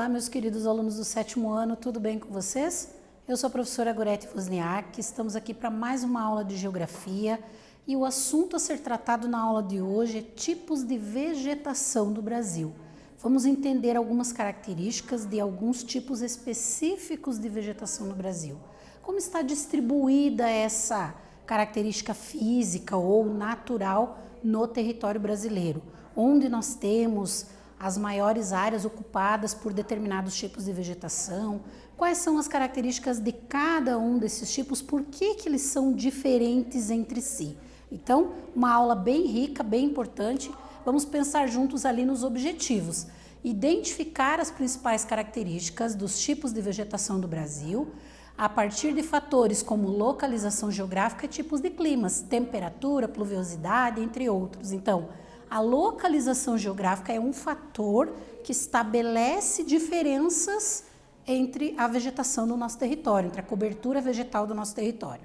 Olá, meus queridos alunos do 7º ano, tudo bem com vocês? Eu sou a professora Gorete Wozniak, estamos aqui para mais uma aula de Geografia e o assunto a ser tratado na aula de hoje é tipos de vegetação do Brasil. Vamos entender algumas características de alguns tipos específicos de vegetação no Brasil. Como está distribuída essa característica física ou natural no território brasileiro, onde nós temos as maiores áreas ocupadas por determinados tipos de vegetação, quais são as características de cada um desses tipos, por que eles são diferentes entre si. Então, uma aula bem rica, bem importante, vamos pensar juntos ali nos objetivos. Identificar as principais características dos tipos de vegetação do Brasil, a partir de fatores como localização geográfica e tipos de climas, temperatura, pluviosidade, entre outros. Então, a localização geográfica é um fator que estabelece diferenças entre a vegetação do nosso território, entre a cobertura vegetal do nosso território.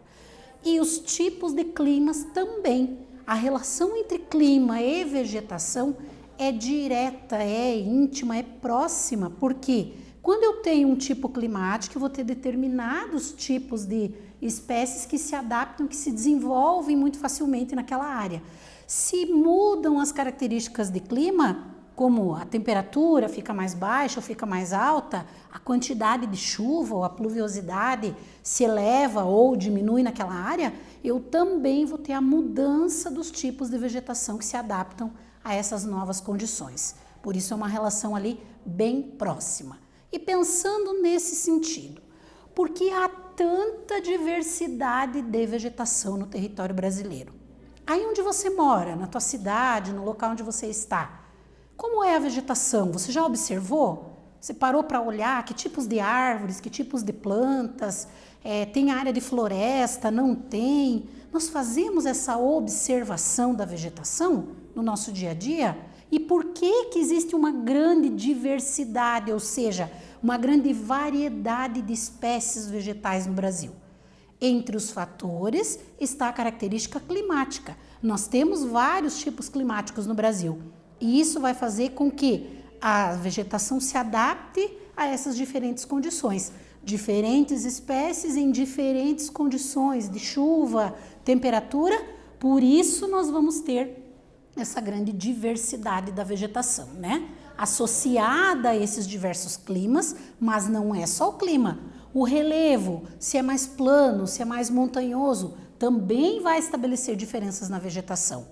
E os tipos de climas também. A relação entre clima e vegetação é direta, é íntima, é próxima, porque quando eu tenho um tipo climático, eu vou ter determinados tipos de espécies que se adaptam, que se desenvolvem muito facilmente naquela área. Se mudam as características de clima, como a temperatura fica mais baixa ou fica mais alta, a quantidade de chuva ou a pluviosidade se eleva ou diminui naquela área, eu também vou ter a mudança dos tipos de vegetação que se adaptam a essas novas condições. Por isso é uma relação ali bem próxima. E pensando nesse sentido, por que há tanta diversidade de vegetação no território brasileiro? Aí onde você mora, na tua cidade, no local onde você está, como é a vegetação? Você já observou? Você parou para olhar que tipos de árvores, que tipos de plantas, tem área de floresta, não tem? Nós fazemos essa observação da vegetação no nosso dia a dia? E por que existe uma grande diversidade, ou seja, uma grande variedade de espécies vegetais no Brasil? Entre os fatores está a característica climática. Nós temos vários tipos climáticos no Brasil e isso vai fazer com que a vegetação se adapte a essas diferentes condições. Diferentes espécies em diferentes condições de chuva, temperatura, por isso nós vamos ter essa grande diversidade da vegetação, né? Associada a esses diversos climas, mas não é só o clima. O relevo, se é mais plano, se é mais montanhoso, também vai estabelecer diferenças na vegetação.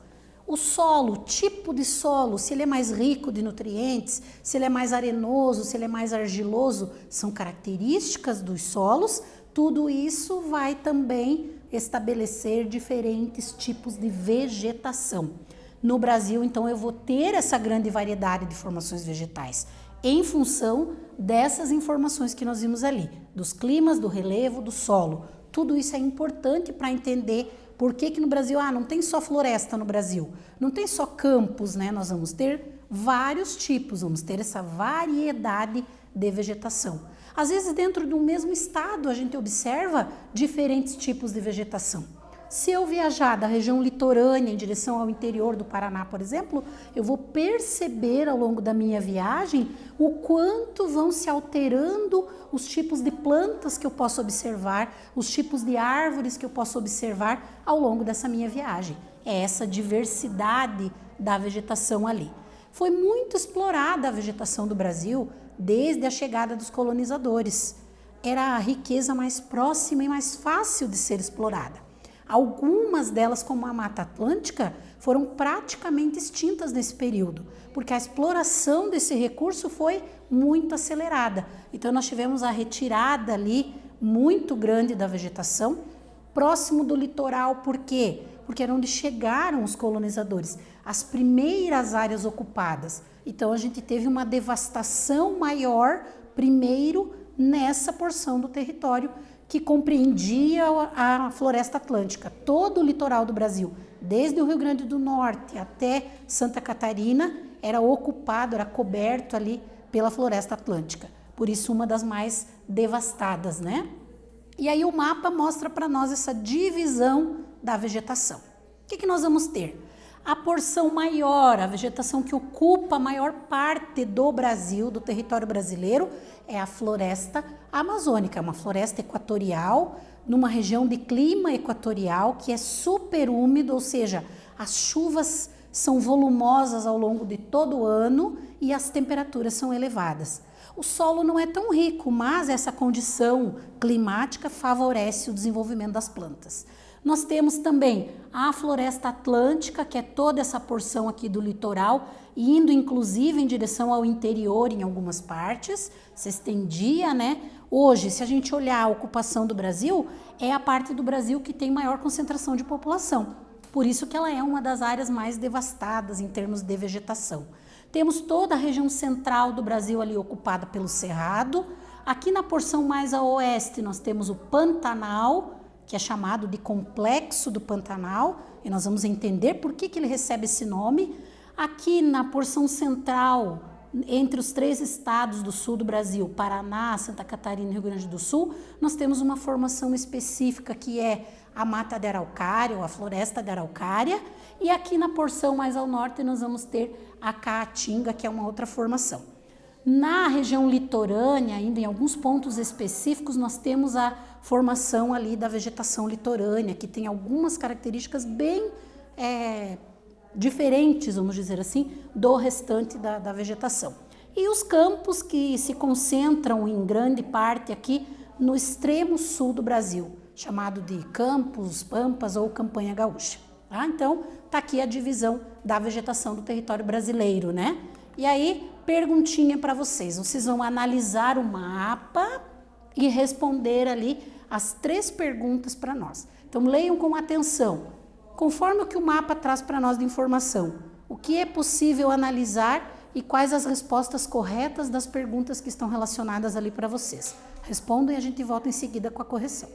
O solo, o tipo de solo, se ele é mais rico de nutrientes, se ele é mais arenoso, se ele é mais argiloso, são características dos solos, tudo isso vai também estabelecer diferentes tipos de vegetação. No Brasil, então, eu vou ter essa grande variedade de formações vegetais em função dessas informações que nós vimos ali, dos climas, do relevo, do solo. Tudo isso é importante para entender por que no Brasil, não tem só floresta no Brasil, não tem só campos, né? Nós vamos ter vários tipos, vamos ter essa variedade de vegetação. Às vezes, dentro de um mesmo estado, a gente observa diferentes tipos de vegetação. Se eu viajar da região litorânea em direção ao interior do Paraná, por exemplo, eu vou perceber ao longo da minha viagem o quanto vão se alterando os tipos de plantas que eu posso observar, os tipos de árvores que eu posso observar ao longo dessa minha viagem. É essa diversidade da vegetação ali. Foi muito explorada a vegetação do Brasil desde a chegada dos colonizadores. Era a riqueza mais próxima e mais fácil de ser explorada. Algumas delas, como a Mata Atlântica, foram praticamente extintas nesse período, porque a exploração desse recurso foi muito acelerada. Então, nós tivemos a retirada ali muito grande da vegetação, próximo do litoral. Por quê? Porque era onde chegaram os colonizadores, as primeiras áreas ocupadas. Então, a gente teve uma devastação maior, primeiro, nessa porção do território que compreendia a floresta atlântica, todo o litoral do Brasil, desde o Rio Grande do Norte até Santa Catarina, era ocupado, era coberto ali pela floresta atlântica. Por isso, uma das mais devastadas, né? E aí o mapa mostra para nós essa divisão da vegetação. O que nós vamos ter? A porção maior, a vegetação que ocupa a maior parte do Brasil, do território brasileiro, é a floresta amazônica, é uma floresta equatorial, numa região de clima equatorial que é super úmido, ou seja, as chuvas são volumosas ao longo de todo o ano e as temperaturas são elevadas. O solo não é tão rico, mas essa condição climática favorece o desenvolvimento das plantas. Nós temos também a floresta atlântica, que é toda essa porção aqui do litoral, indo inclusive em direção ao interior em algumas partes, se estendia, né? Hoje, se a gente olhar a ocupação do Brasil, é a parte do Brasil que tem maior concentração de população. Por isso que ela é uma das áreas mais devastadas em termos de vegetação. Temos toda a região central do Brasil ali ocupada pelo Cerrado. Aqui na porção mais a oeste nós temos o Pantanal, que é chamado de Complexo do Pantanal, e nós vamos entender por que ele recebe esse nome. Aqui na porção central, entre os 3 estados do sul do Brasil, Paraná, Santa Catarina e Rio Grande do Sul, nós temos uma formação específica que é a mata de araucária, ou a floresta de araucária, e aqui na porção mais ao norte nós vamos ter a caatinga, que é uma outra formação. Na região litorânea, ainda em alguns pontos específicos, nós temos a formação ali da vegetação litorânea, que tem algumas características bem diferentes, vamos dizer assim, do restante da vegetação. E os campos que se concentram em grande parte aqui no extremo sul do Brasil, chamado de campos, pampas ou campanha gaúcha. Tá? Então, tá aqui a divisão da vegetação do território brasileiro, né? E aí, perguntinha para vocês. Vocês vão analisar o mapa e responder ali as 3 perguntas para nós. Então, leiam com atenção. Conforme o que o mapa traz para nós de informação, o que é possível analisar e quais as respostas corretas das perguntas que estão relacionadas ali para vocês. Respondam e a gente volta em seguida com a correção.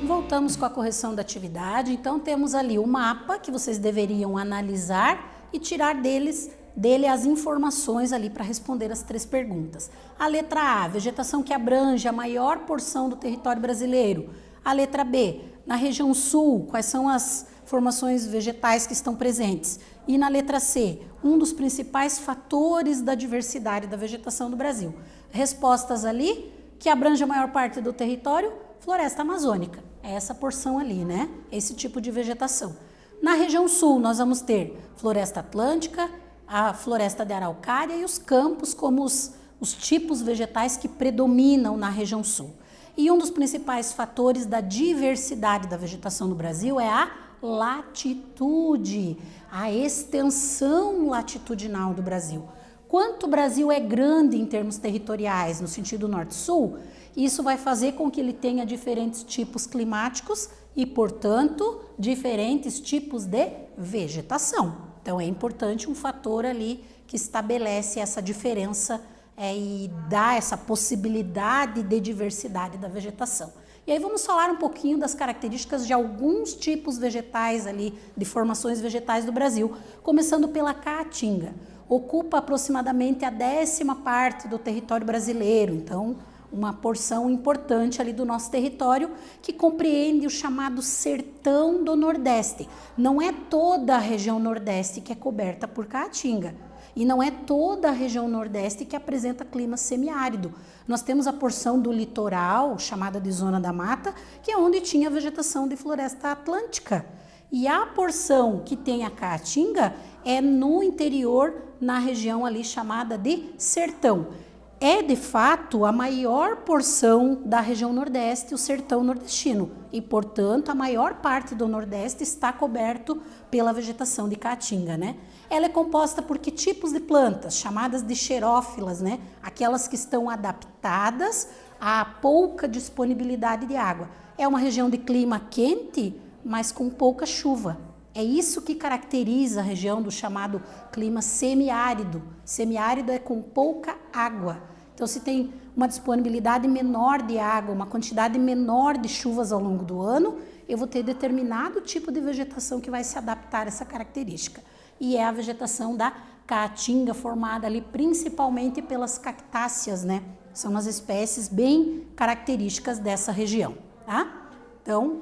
Voltamos com a correção da atividade. Então, temos ali o mapa que vocês deveriam analisar e tirar dele as informações ali para responder as 3 perguntas. A letra A, vegetação que abrange a maior porção do território brasileiro. A letra B, na região sul, quais são as formações vegetais que estão presentes? E na letra C, um dos principais fatores da diversidade da vegetação do Brasil. Respostas ali, que abrange a maior parte do território, floresta amazônica. É essa porção ali, né? Esse tipo de vegetação. Na região sul, nós vamos ter floresta atlântica, a floresta de araucária e os campos como os tipos vegetais que predominam na região sul. E um dos principais fatores da diversidade da vegetação no Brasil é a latitude, a extensão latitudinal do Brasil. Quanto o Brasil é grande em termos territoriais, no sentido norte-sul, isso vai fazer com que ele tenha diferentes tipos climáticos e, portanto, diferentes tipos de vegetação. Então, é importante um fator ali que estabelece essa diferença e dá essa possibilidade de diversidade da vegetação. E aí vamos falar um pouquinho das características de alguns tipos vegetais ali, de formações vegetais do Brasil, começando pela caatinga. Ocupa aproximadamente a 10ª parte do território brasileiro, então uma porção importante ali do nosso território que compreende o chamado sertão do Nordeste. Não é toda a região Nordeste que é coberta por caatinga. E não é toda a região Nordeste que apresenta clima semiárido. Nós temos a porção do litoral, chamada de Zona da Mata, que é onde tinha vegetação de floresta atlântica. E a porção que tem a caatinga é no interior, na região ali chamada de sertão. É, de fato, a maior porção da região Nordeste, o sertão nordestino. E, portanto, a maior parte do Nordeste está coberto pela vegetação de caatinga, né? Ela é composta por que tipos de plantas? Chamadas de xerófilas, né? Aquelas que estão adaptadas à pouca disponibilidade de água. É uma região de clima quente, mas com pouca chuva. É isso que caracteriza a região do chamado clima semiárido. Semiárido é com pouca água. Então, se tem uma disponibilidade menor de água, uma quantidade menor de chuvas ao longo do ano, eu vou ter determinado tipo de vegetação que vai se adaptar a essa característica. E é a vegetação da caatinga, formada ali principalmente pelas cactáceas, né? São as espécies bem características dessa região, tá? Então,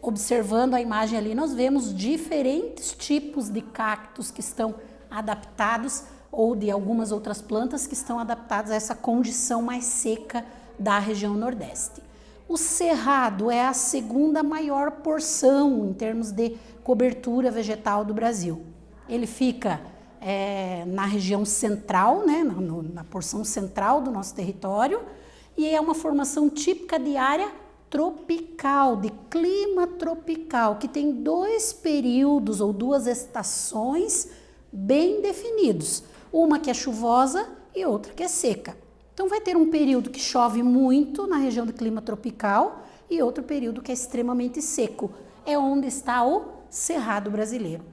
observando a imagem ali, nós vemos diferentes tipos de cactos que estão adaptados ou de algumas outras plantas que estão adaptadas a essa condição mais seca da região Nordeste. O cerrado é a segunda maior porção em termos de cobertura vegetal do Brasil. Ele fica na região central, né, na porção central do nosso território, e é uma formação típica de área tropical, de clima tropical, que tem 2 períodos ou 2 estações bem definidos. Uma que é chuvosa e outra que é seca. Então vai ter um período que chove muito na região de clima tropical e outro período que é extremamente seco. É onde está o cerrado brasileiro.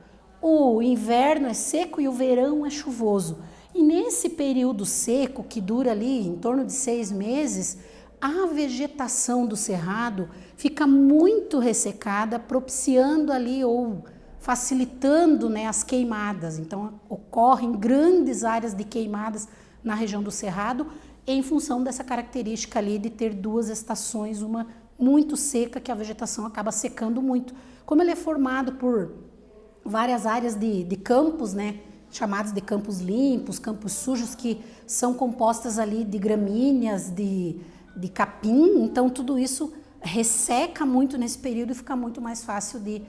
O inverno é seco e o verão é chuvoso. E nesse período seco, que dura ali em torno de 6 meses, a vegetação do cerrado fica muito ressecada, propiciando ali ou facilitando, né, as queimadas. Então, ocorrem grandes áreas de queimadas na região do cerrado em função dessa característica ali de ter 2 estações, uma muito seca, que a vegetação acaba secando muito. Como ele é formado por várias áreas de campos, né, chamados de campos limpos, campos sujos, que são compostas ali de gramíneas, de capim, então tudo isso resseca muito nesse período e fica muito mais fácil de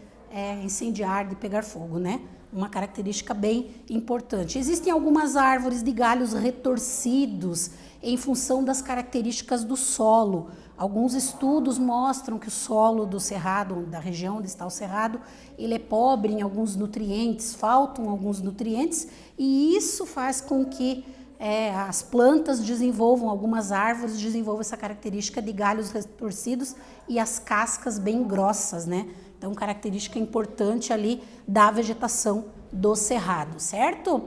incendiar, de pegar fogo, né? Uma característica bem importante. Existem algumas árvores de galhos retorcidos em função das características do solo. Alguns estudos mostram que o solo do cerrado, da região onde está o cerrado, ele é pobre em alguns nutrientes, faltam alguns nutrientes, e isso faz com que as plantas desenvolvam, algumas árvores desenvolvam essa característica de galhos retorcidos e as cascas bem grossas, né? Então, característica importante ali da vegetação do cerrado, certo?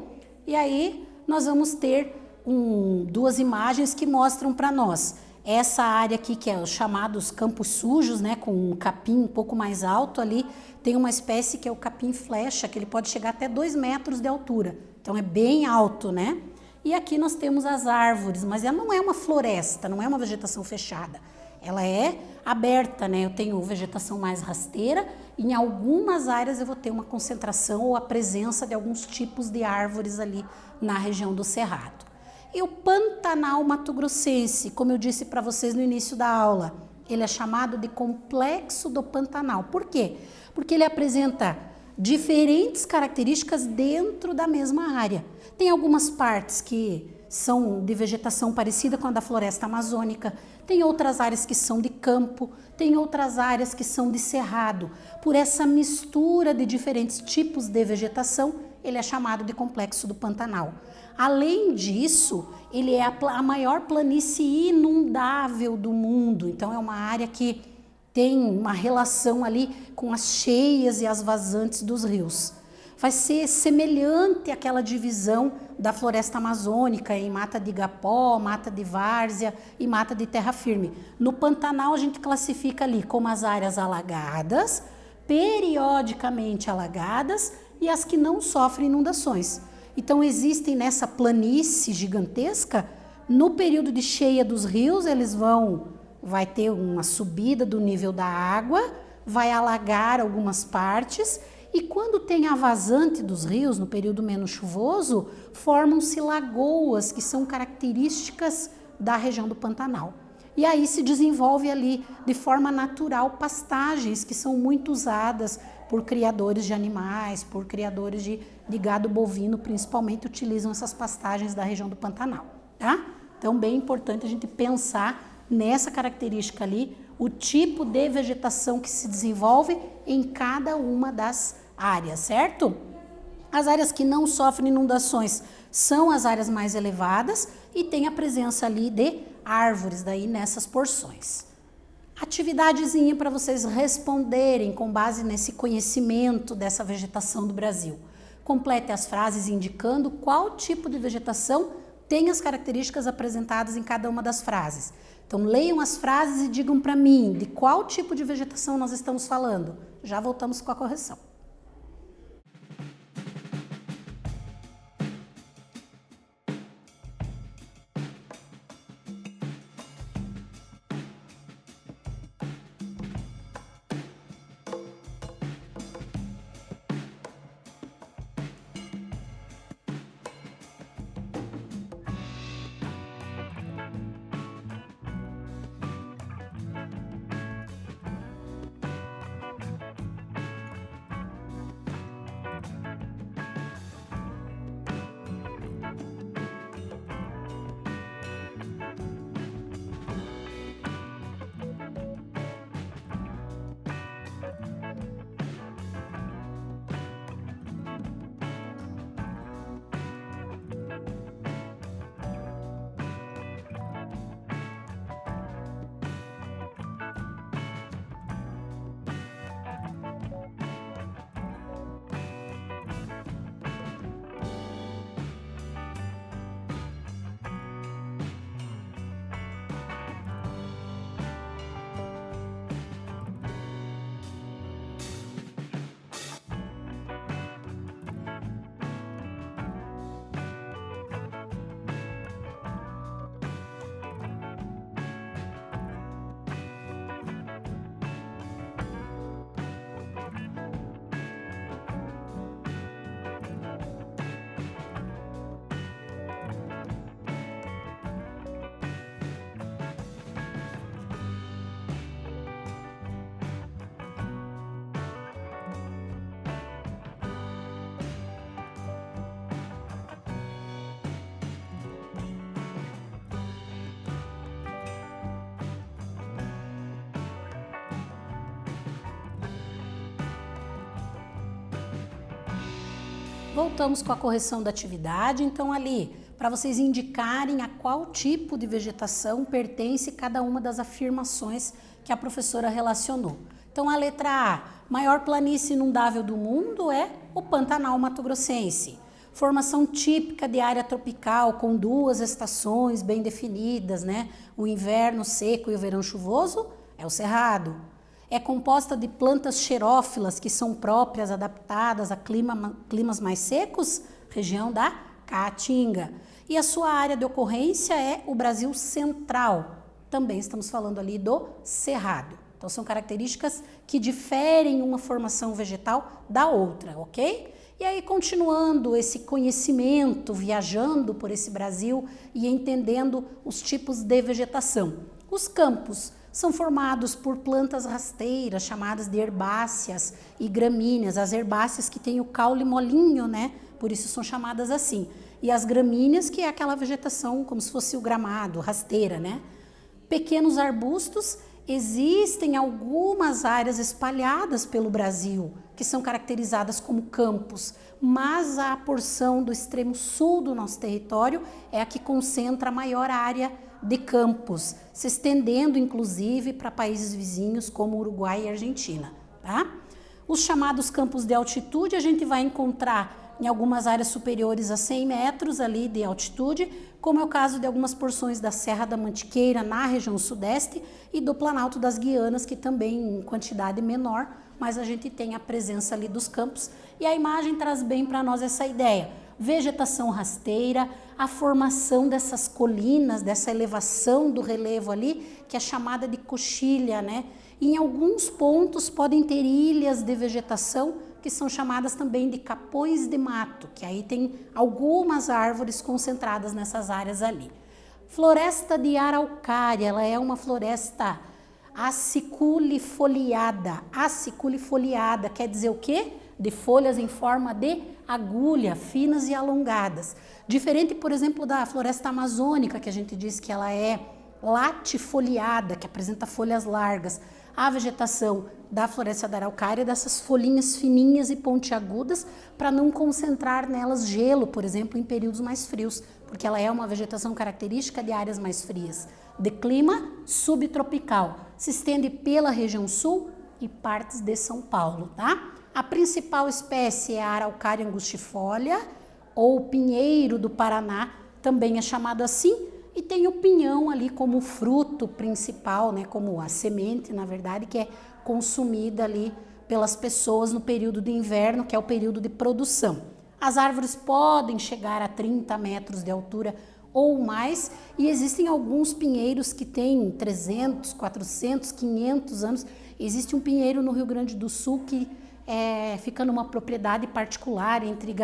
E aí, nós vamos ter 2 imagens que mostram para nós essa área aqui, que é os chamados campos sujos, né, com um capim um pouco mais alto ali, tem uma espécie que é o capim flecha, que ele pode chegar até 2 metros de altura, então é bem alto, né? E aqui nós temos as árvores, mas ela não é uma floresta, não é uma vegetação fechada. Ela é aberta, né? Eu tenho vegetação mais rasteira, e em algumas áreas eu vou ter uma concentração ou a presença de alguns tipos de árvores ali na região do cerrado. E o Pantanal mato-grossense, como eu disse para vocês no início da aula, ele é chamado de Complexo do Pantanal. Por quê? Porque ele apresenta diferentes características dentro da mesma área. Tem algumas partes que são de vegetação parecida com a da floresta amazônica, tem outras áreas que são de campo, tem outras áreas que são de cerrado. Por essa mistura de diferentes tipos de vegetação, ele é chamado de Complexo do Pantanal. Além disso, ele é a maior planície inundável do mundo, então é uma área que tem uma relação ali com as cheias e as vazantes dos rios. Vai ser semelhante àquela divisão da floresta amazônica em mata de igapó, mata de várzea e mata de terra firme. No Pantanal a gente classifica ali como as áreas alagadas, periodicamente alagadas e as que não sofrem inundações. Então existem nessa planície gigantesca, no período de cheia dos rios, vai ter uma subida do nível da água, vai alagar algumas partes e quando tem a vazante dos rios, no período menos chuvoso, formam-se lagoas que são características da região do Pantanal. E aí se desenvolve ali de forma natural pastagens que são muito usadas por criadores de animais, por criadores de gado bovino, principalmente utilizam essas pastagens da região do Pantanal, tá? Então, bem importante a gente pensar nessa característica ali, o tipo de vegetação que se desenvolve em cada uma das áreas, certo? As áreas que não sofrem inundações são as áreas mais elevadas e tem a presença ali de árvores daí nessas porções. Atividadezinha para vocês responderem com base nesse conhecimento dessa vegetação do Brasil. Complete as frases indicando qual tipo de vegetação tem as características apresentadas em cada uma das frases. Então, leiam as frases e digam para mim de qual tipo de vegetação nós estamos falando. Já voltamos com a correção. Voltamos com a correção da atividade, então ali, para vocês indicarem a qual tipo de vegetação pertence cada uma das afirmações que a professora relacionou. Então a letra A, maior planície inundável do mundo é o Pantanal Mato-Grossense. Formação típica de área tropical com 2 estações bem definidas, né? O inverno seco e o verão chuvoso é o Cerrado. É composta de plantas xerófilas que são próprias, adaptadas a climas mais secos, região da Caatinga. E a sua área de ocorrência é o Brasil Central. Também estamos falando ali do Cerrado. Então são características que diferem uma formação vegetal da outra, ok? E aí, continuando esse conhecimento, viajando por esse Brasil e entendendo os tipos de vegetação. Os campos são formados por plantas rasteiras, chamadas de herbáceas e gramíneas. As herbáceas que têm o caule molinho, né? Por isso são chamadas assim. e as gramíneas, que é aquela vegetação como se fosse o gramado, rasteira, né? Pequenos arbustos, existem algumas áreas espalhadas pelo Brasil que são caracterizadas como campos, mas a porção do extremo sul do nosso território é a que concentra a maior área de campos, se estendendo inclusive para países vizinhos como Uruguai e Argentina, tá? Os chamados campos de altitude a gente vai encontrar em algumas áreas superiores a 100 metros ali de altitude, como é o caso de algumas porções da Serra da Mantiqueira na região sudeste e do Planalto das Guianas, que também em quantidade menor, mas a gente tem a presença ali dos campos. E a imagem traz bem para nós essa ideia. Vegetação rasteira, a formação dessas colinas, dessa elevação do relevo ali, que é chamada de coxilha, né? E em alguns pontos podem ter ilhas de vegetação, que são chamadas também de capões de mato, que aí tem algumas árvores concentradas nessas áreas ali. Floresta de araucária, ela é uma floresta aciculifoliada. Aciculifoliada quer dizer o quê? De folhas em forma de agulha, finas e alongadas. Diferente, por exemplo, da floresta amazônica, que a gente diz que ela é latifoliada, que apresenta folhas largas. A vegetação da floresta da araucária, dessas folhinhas fininhas e pontiagudas, para não concentrar nelas gelo, por exemplo, em períodos mais frios, porque ela é uma vegetação característica de áreas mais frias, de clima subtropical, se estende pela região sul e partes de São Paulo, tá? A principal espécie é a araucária angustifolia, ou pinheiro do Paraná, também é chamado assim, e tem o pinhão ali como fruto principal, né, como a semente, na verdade, que é consumida ali pelas pessoas no período de inverno, que é o período de produção. As árvores podem chegar a 30 metros de altura ou mais, e existem alguns pinheiros que têm 300, 400, 500 anos. Existe um pinheiro no Rio Grande do Sul que fica numa propriedade particular entre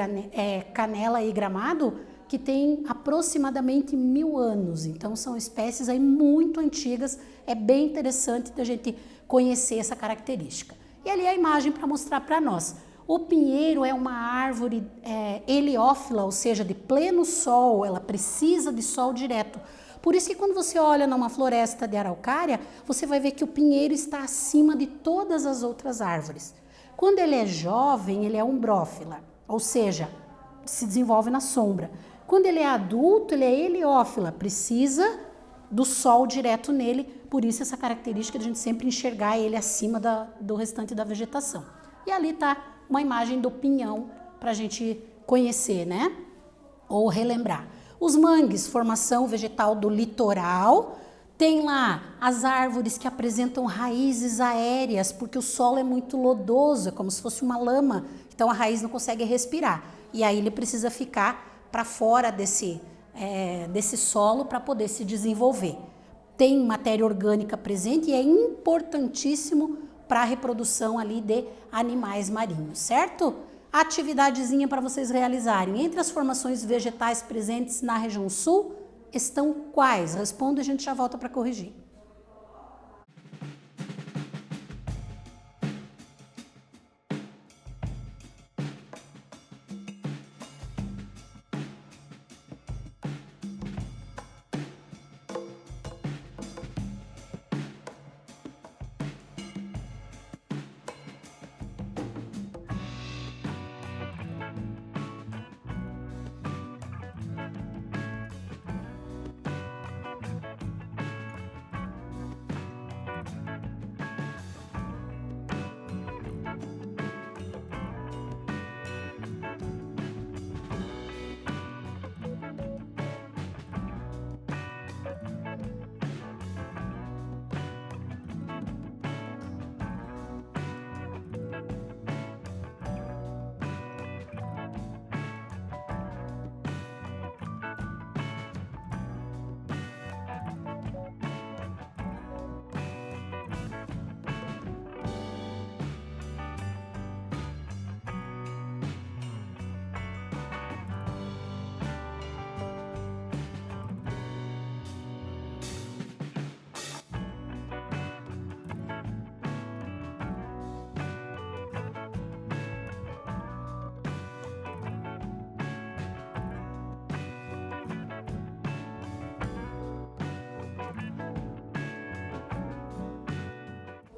Canela e Gramado, que tem aproximadamente 1000 anos. Então são espécies aí muito antigas, é bem interessante da gente conhecer essa característica. E ali a imagem para mostrar para nós. O pinheiro é uma árvore heliófila, ou seja, de pleno sol, ela precisa de sol direto. Por isso que quando você olha numa floresta de araucária, você vai ver que o pinheiro está acima de todas as outras árvores. Quando ele é jovem, ele é umbrófila, ou seja, se desenvolve na sombra. Quando ele é adulto, ele é heliófila, precisa do sol direto nele, por isso essa característica de a gente sempre enxergar ele acima do restante da vegetação. E ali está uma imagem do pinhão para a gente conhecer, né? Ou relembrar. Os mangues, formação vegetal do litoral, tem lá as árvores que apresentam raízes aéreas, porque o solo é muito lodoso, é como se fosse uma lama, então a raiz não consegue respirar. E aí ele precisa ficar para fora desse solo para poder se desenvolver. Tem matéria orgânica presente e é importantíssimo para a reprodução ali de animais marinhos, certo? Atividadezinha para vocês realizarem. Entre as formações vegetais presentes na região sul, estão quais? Responda e a gente já volta para corrigir.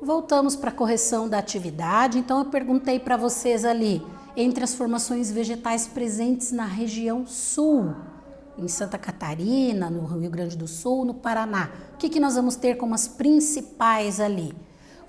Voltamos para a correção da atividade. Então eu perguntei para vocês ali, entre as formações vegetais presentes na região sul, em Santa Catarina, no Rio Grande do Sul, no Paraná, o que nós vamos ter como as principais ali?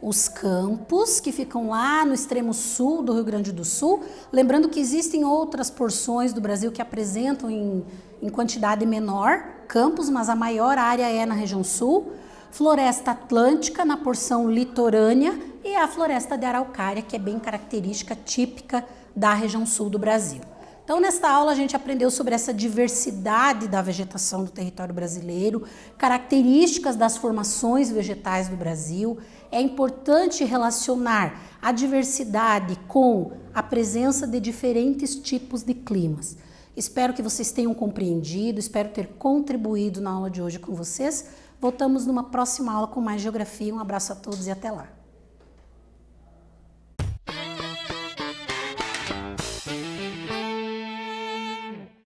Os campos, que ficam lá no extremo sul do Rio Grande do Sul. Lembrando que existem outras porções do Brasil que apresentam em quantidade menor campos, mas a maior área é na região sul. Floresta atlântica na porção litorânea e a floresta de araucária, que é bem característica, típica da região sul do Brasil. Então, nesta aula, a gente aprendeu sobre essa diversidade da vegetação do território brasileiro, características das formações vegetais do Brasil. É importante relacionar a diversidade com a presença de diferentes tipos de climas. Espero que vocês tenham compreendido, espero ter contribuído na aula de hoje com vocês. Voltamos numa próxima aula com mais geografia. Um abraço a todos e até lá.